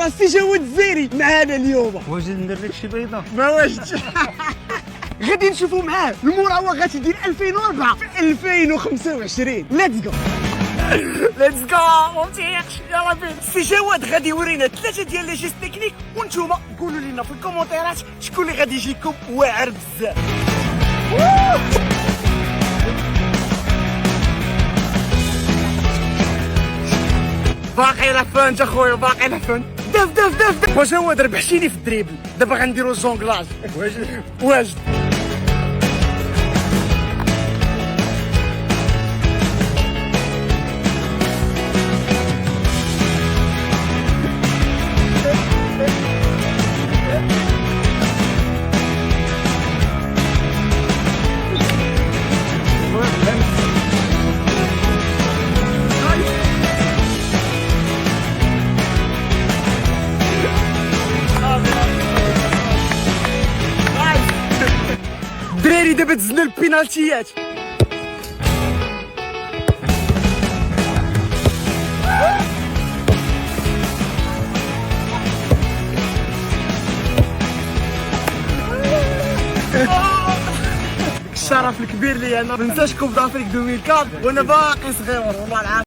راه السي جواد الزيري معانا اليوم. واش ندير لك شي بيضه؟ ما واجدش. غادي نشوفوا معاه المراوغات ديال 2004 في 2025. ليتس جو ليتس جو مونتيخ يلا بينا. السي جواد غادي يورينا 3 ديال لي جيست تكنيك وانتوما قولوا لنا في الكومونتيرات شكون اللي غادي يجيكم واعر بزاف. باقي لا فانت اخويا باقي لا فانت. داف داف داف داف. واش هو ربحتيني في الدريبل دابا غنديرو الجونغلاج. واجد دراري دابا دزنا البينالتيات. الشرف الكبير لي انا. ما ننساش كوب دافريك 2004 وانا باقي صغير والله العظيم.